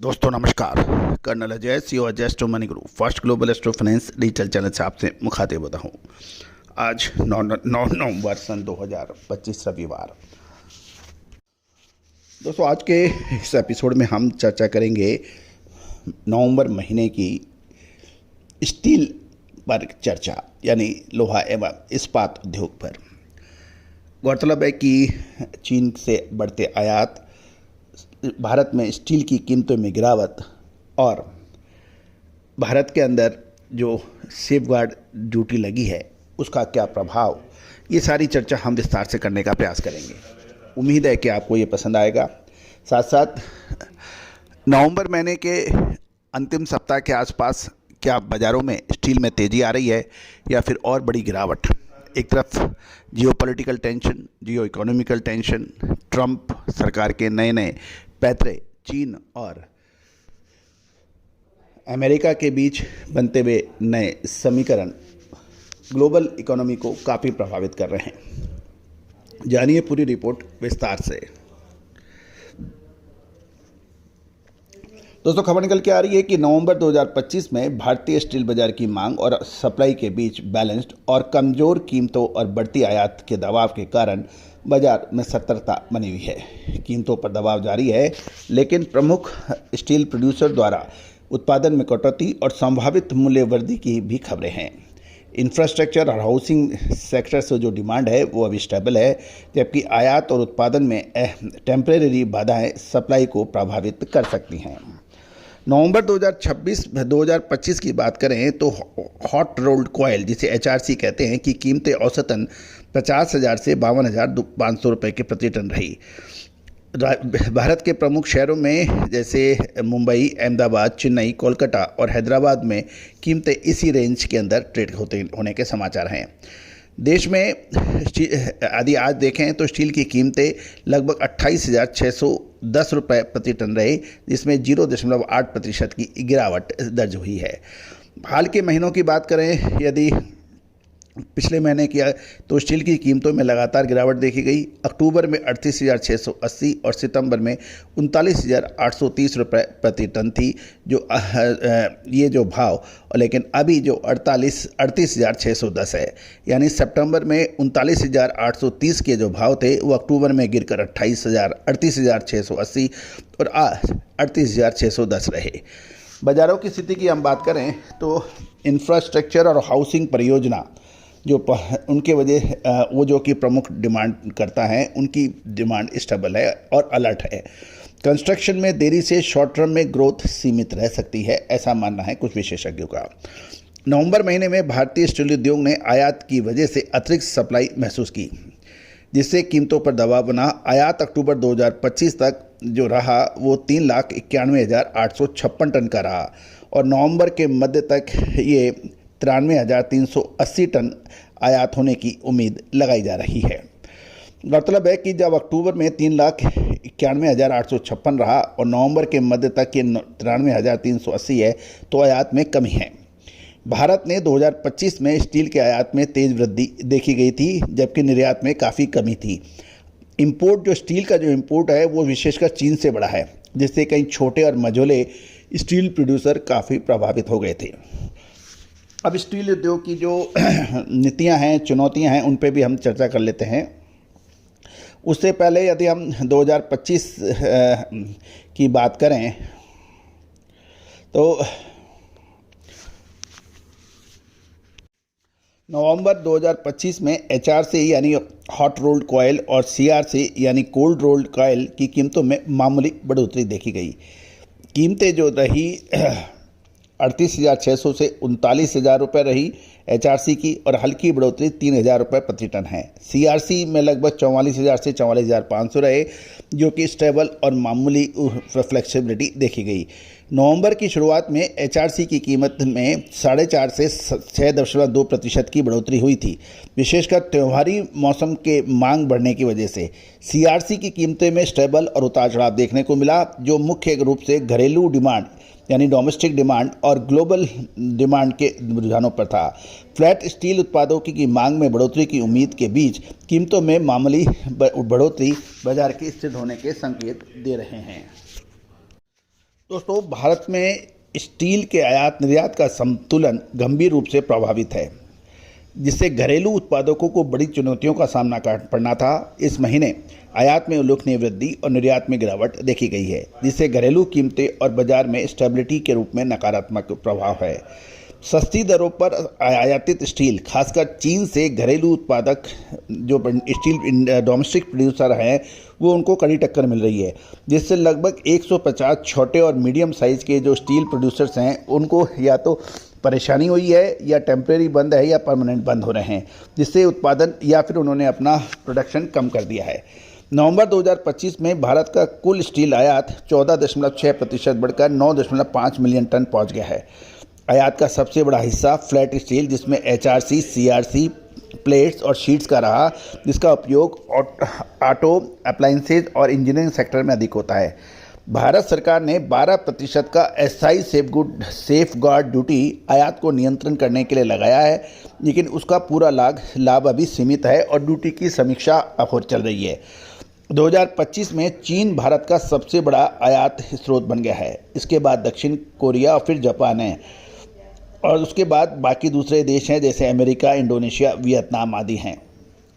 दोस्तों नमस्कार। Colonel Ajay CEO Ajay astro money group first global astro finance digital channel से आपसे मुखातिब होता हूँ। आज 9 नवंबर सन 2025 रविवार। दोस्तों आज के इस एपिसोड में हम चर्चा करेंगे नवंबर महीने की स्टील पर चर्चा, यानी लोहा एवं इस्पात उद्योग पर। गौरतलब है कि चीन से बढ़ते आयात, भारत में स्टील की कीमतों में गिरावट और भारत के अंदर जो सेफगार्ड ड्यूटी लगी है उसका क्या प्रभाव, ये सारी चर्चा हम विस्तार से करने का प्रयास करेंगे। उम्मीद है कि आपको ये पसंद आएगा। साथ साथ नवंबर महीने के अंतिम सप्ताह के आसपास क्या बाज़ारों में स्टील में तेज़ी आ रही है या फिर और बड़ी गिरावट। एक तरफ जियोपॉलिटिकल टेंशन, जियो इकोनॉमिकल टेंशन, ट्रंप सरकार के नए नए पैतरे चीन और अमेरिका के बीच बनते हुए नए समीकरण ग्लोबल इकोनॉमी को काफ़ी प्रभावित कर रहे हैं। जानिए पूरी रिपोर्ट विस्तार से। दोस्तों खबर निकल के आ रही है कि नवंबर 2025 में भारतीय स्टील बाजार की मांग और सप्लाई के बीच बैलेंस्ड और कमज़ोर कीमतों और बढ़ती आयात के दबाव के कारण बाजार में सतर्कता बनी हुई है। कीमतों पर दबाव जारी है, लेकिन प्रमुख स्टील प्रोड्यूसर द्वारा उत्पादन में कटौती और संभावित मूल्य वृद्धि की भी खबरें हैं। इंफ्रास्ट्रक्चर और हाउसिंग सेक्टर से जो डिमांड है वो अभी स्टेबल है, जबकि आयात और उत्पादन में टेम्परेरी बाधाएं सप्लाई को प्रभावित कर सकती हैं। नवंबर 2025 की बात करें तो हॉट रोल्ड कॉयल, जिसे एचआरसी कहते हैं, की कीमतें औसतन 50,000 से 52,500 रुपये के प्रति टन रही। भारत के प्रमुख शहरों में जैसे मुंबई, अहमदाबाद, चेन्नई, कोलकाता और हैदराबाद में कीमतें इसी रेंज के अंदर ट्रेड होने के समाचार हैं। देश में यदि आज देखें तो स्टील की कीमतें लगभग 28,610 रुपये प्रति टन रहे, जिसमें 0.8% की गिरावट दर्ज हुई है। हाल के महीनों की बात करें, यदि पिछले महीने किया तो स्टील की कीमतों में लगातार गिरावट देखी गई। अक्टूबर में 38,680 और सितंबर में 39,830 रुपये प्रति टन थी ये जो भाव, लेकिन अभी जो 38,610 है, यानी सितंबर में 39,830 के जो भाव थे वो अक्टूबर में गिरकर 38,680 और आज 38,610 रहे। बाज़ारों की स्थिति की हम बात करें तो इंफ्रास्ट्रक्चर और हाउसिंग परियोजना जो उनके वजह वो जो कि प्रमुख डिमांड करता है, उनकी डिमांड स्टेबल है और अलर्ट है। कंस्ट्रक्शन में देरी से शॉर्ट टर्म में ग्रोथ सीमित रह सकती है, ऐसा मानना है कुछ विशेषज्ञों का। नवंबर महीने में भारतीय स्टील उद्योग ने आयात की वजह से अतिरिक्त सप्लाई महसूस की, जिससे कीमतों पर दबाव बना। आयात अक्टूबर 2025 तक जो रहा वो 3,91,856 टन का रहा और नवंबर के मध्य तक ये 93,380 टन आयात होने की उम्मीद लगाई जा रही है। गौरतलब है कि जब अक्टूबर में 3,91,856 रहा और नवंबर के मध्य तक ये 93,380 है, तो आयात में कमी है। भारत ने 2025 में स्टील के आयात में तेज़ वृद्धि देखी गई थी, जबकि निर्यात में काफ़ी कमी थी। इंपोर्ट जो स्टील का जो इंपोर्ट है वो विशेषकर चीन से बढ़ा है, जिससे कई छोटे और मझोले स्टील प्रोड्यूसर काफ़ी प्रभावित हो गए थे। अब स्टील उद्योग की जो नीतियां हैं, चुनौतियां हैं, उन पे भी हम चर्चा कर लेते हैं। उससे पहले यदि हम 2025 की बात करें तो नवंबर 2025 में एचआरसी यानी हॉट रोल्ड कॉयल और सीआरसी यानी कोल्ड रोल्ड कॉयल की कीमतों में मामूली बढ़ोतरी देखी गई। कीमतें जो रही 38,600 से 39,000 रुपये रही एचआरसी की, और हल्की बढ़ोतरी 3,000 रुपये प्रति टन है। सीआरसी में लगभग 44,000 से 44,500 रहे, जो कि स्टेबल और मामूली फ्लेक्सिबिलिटी देखी गई। नवंबर की शुरुआत में एचआरसी की कीमत में 4.5 से 6.2% की बढ़ोतरी हुई थी, विशेषकर त्योहारी मौसम के मांग बढ़ने की वजह से। सीआरसी की कीमतें में स्टेबल और उतार चढ़ाव देखने को मिला, जो मुख्य रूप से घरेलू डिमांड यानी डोमेस्टिक डिमांड और ग्लोबल डिमांड के रुझानों पर था। फ्लैट स्टील उत्पादों की मांग में बढ़ोतरी की उम्मीद के बीच कीमतों में मामूली बढ़ोतरी बाजार के स्थिर होने के संकेत दे रहे हैं। दोस्तों, भारत में स्टील के आयात निर्यात का संतुलन गंभीर रूप से प्रभावित है, जिससे घरेलू उत्पादकों को बड़ी चुनौतियों का सामना करना पड़ना था। इस महीने आयात में उल्लेखनीय वृद्धि और निर्यात में गिरावट देखी गई है, जिससे घरेलू कीमतें और बाजार में स्टेबिलिटी के रूप में नकारात्मक प्रभाव है। सस्ती दरों पर आयातित स्टील, खासकर चीन से घरेलू उत्पादक जो स्टील डोमेस्टिक प्रोड्यूसर हैं, वो उनको कड़ी टक्कर मिल रही है, जिससे लगभग 150 छोटे और मीडियम साइज़ के जो स्टील प्रोड्यूसर्स हैं, उनको या तो परेशानी हुई है या टेम्परेरी बंद है या परमानेंट बंद हो रहे हैं, जिससे उत्पादन या फिर उन्होंने अपना प्रोडक्शन कम कर दिया है। नवंबर 2025 में भारत का कुल स्टील आयात 14.6% बढ़कर 9.5 मिलियन टन पहुंच गया है। आयात का सबसे बड़ा हिस्सा फ्लैट स्टील, जिसमें HRC, CRC, प्लेट्स और शीट्स का रहा, जिसका उपयोग ऑटो, अप्लायंसेज और इंजीनियरिंग सेक्टर में अधिक होता है। भारत सरकार ने 12% का SI सेफगार्ड ड्यूटी आयात को नियंत्रण करने के लिए लगाया है, लेकिन उसका पूरा लाभ अभी सीमित है और ड्यूटी की समीक्षा अब चल रही है। 2025 में चीन भारत का सबसे बड़ा आयात स्रोत बन गया है। इसके बाद दक्षिण कोरिया और फिर जापान है, और उसके बाद बाकी दूसरे देश हैं जैसे अमेरिका, इंडोनेशिया, वियतनाम आदि हैं।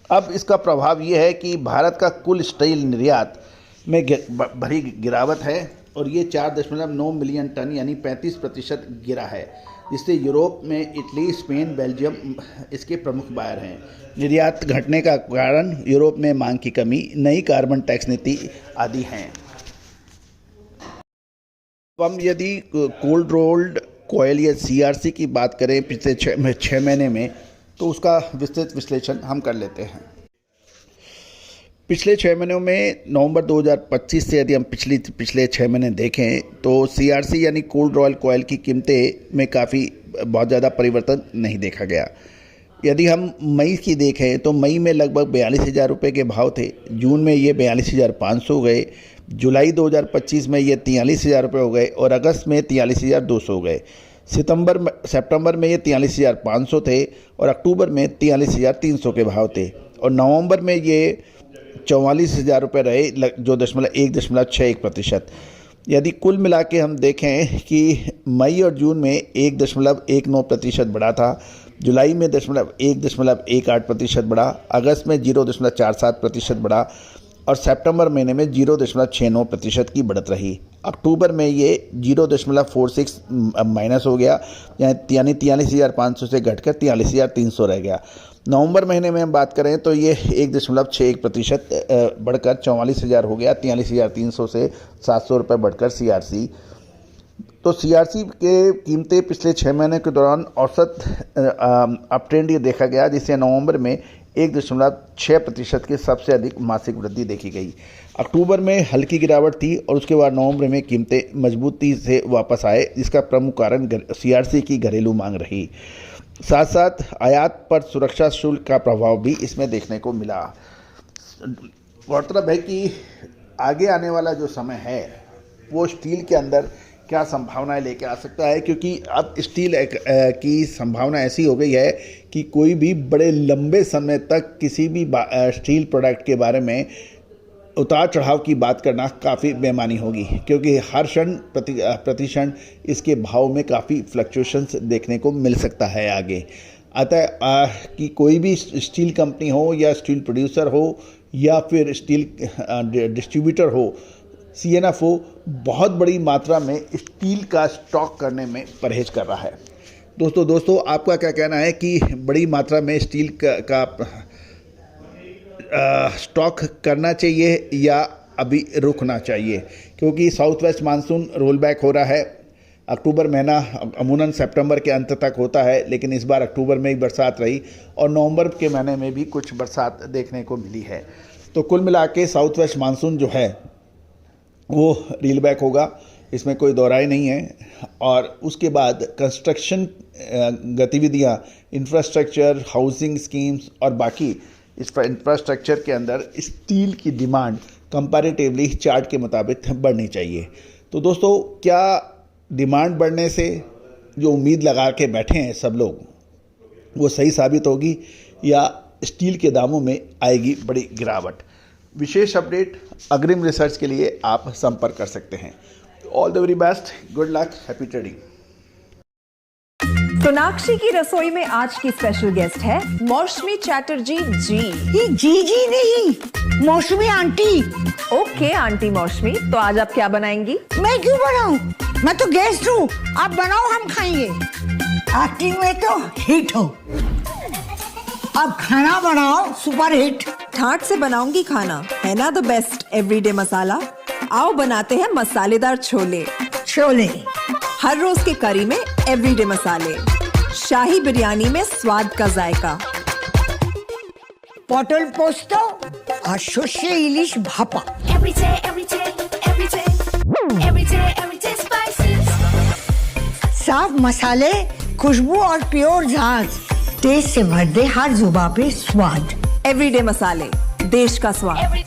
अब इसका प्रभाव ये है कि भारत का कुल स्टील निर्यात में बड़ी गिरावट है, और ये 4.9 मिलियन टन यानी 35% गिरा है, जिससे यूरोप में इटली, स्पेन, बेल्जियम इसके प्रमुख बायर हैं। निर्यात घटने का कारण यूरोप में मांग की कमी, नई कार्बन टैक्स नीति आदि हैं। हम यदि कोल्ड रोल्ड कोयल या CRC की बात करें पिछले 6 महीने में, तो उसका विस्तृत विश्लेषण हम कर लेते हैं। पिछले 6 महीनों में नवंबर 2025 से यदि हम पिछले 6 महीने देखें, तो CRC यानी कोल्ड रोल्ड कोयल की कीमतें में बहुत ज़्यादा परिवर्तन नहीं देखा गया। यदि हम मई की देखें तो मई में लगभग 42,000 रुपये के भाव थे, जून में ये 42,500 हो गए, जुलाई 2025 में ये 43,000 रुपये हो गए और अगस्त में 43,200 हो गए। सितंबर में ये 43,500 थे और अक्टूबर में 43,300 के भाव थे, और नवंबर में ये 44,000 रुपये रहे, जो 1.61%। यदि कुल मिला के हम देखें कि मई और जून में 1.19% बढ़ा था, जुलाई में 1.18% बढ़ा, अगस्त में 0.47% बढ़ा और सितंबर महीने में 0.69% की बढ़त रही। अक्टूबर में ये 0.46 माइनस हो गया, यानी 43,500 से घटकर 43,300 रह गया। नवंबर महीने में हम बात करें तो ये 1.61% बढ़कर 44,000 हो गया, 43,300 से 700 रुपये बढ़कर CRC। तो CRC के कीमतें पिछले 6 महीने के दौरान औसत अप ट्रेंड ये देखा गया, जिससे नवंबर में 1.6% की सबसे अधिक मासिक वृद्धि देखी गई। अक्टूबर में हल्की गिरावट थी और उसके बाद नवंबर में कीमतें मजबूती से वापस आए, जिसका प्रमुख कारण CRC की घरेलू मांग रही। साथ साथ आयात पर सुरक्षा शुल्क का प्रभाव भी इसमें देखने को मिला। गौरतलब है कि आगे आने वाला जो समय है वो स्टील के अंदर क्या संभावनाएं लेके आ सकता है, क्योंकि अब स्टील की संभावना ऐसी हो गई है कि कोई भी बड़े लंबे समय तक किसी भी स्टील प्रोडक्ट के बारे में उतार चढ़ाव की बात करना काफ़ी बेमानी होगी, क्योंकि हर प्रति क्षण इसके भाव में काफ़ी फ्लक्चुएशंस देखने को मिल सकता है आगे। अतः कि कोई भी स्टील कंपनी हो या स्टील प्रोड्यूसर हो या फिर स्टील डिस्ट्रीब्यूटर हो, CNF हो, बहुत बड़ी मात्रा में स्टील का स्टॉक करने में परहेज कर रहा है। दोस्तों आपका क्या कहना है कि बड़ी मात्रा में स्टील का स्टॉक करना चाहिए या अभी रुकना चाहिए? क्योंकि south west monsoon roll back हो रहा है। अक्टूबर महीना अमूमन सितंबर के अंत तक होता है, लेकिन इस बार अक्टूबर में ही बरसात रही और नवंबर के महीने में भी कुछ बरसात देखने को मिली है। तो कुल मिला के साउथ वेस्ट मानसून जो है वो रील बैक होगा, इसमें कोई दोहराई नहीं है। और उसके बाद कंस्ट्रक्शन गतिविधियां, इंफ्रास्ट्रक्चर, हाउसिंग स्कीम्स और बाकी इस इंफ्रास्ट्रक्चर के अंदर स्टील की डिमांड कंपैरेटिवली चार्ट के मुताबिक बढ़नी चाहिए। तो दोस्तों, क्या डिमांड बढ़ने से जो उम्मीद लगा के बैठे हैं सब लोग, वो सही साबित होगी या स्टील के दामों में आएगी बड़ी गिरावट? विशेष अपडेट, अग्रिम रिसर्च के लिए आप संपर्क कर सकते हैं। All the very best, good luck, happy trading. Sonakshi की रसोई में आज की स्पेशल गेस्ट है मौसमी चैटर्जी जी। ये जी नहीं, मौसमी आंटी। ओके आंटी मौसमी, तो आज आप क्या बनाएंगी? मैं क्यों बनाऊं? मैं तो गेस्ट हूँ, आप बनाओ, हम खाएंगे। एक्टिंग में तो हिट हो, अब खाना बनाओ सुपर हिट। ठाट से बनाऊंगी खाना, है ना द बेस्ट एवरीडे मसाला। आओ बनाते हैं मसालेदार छोले। छोले, हर रोज के करी में एवरीडे मसाले, शाही बिरयानी में स्वाद का जायका। पटल पोस्तो और सर्षे इलिश भापा। साफ मसाले, खुशबू और प्योर झांझ, टेस्ट से भर दे हर जुबान पे स्वाद। एवरीडे मसाले, देश का स्वाद।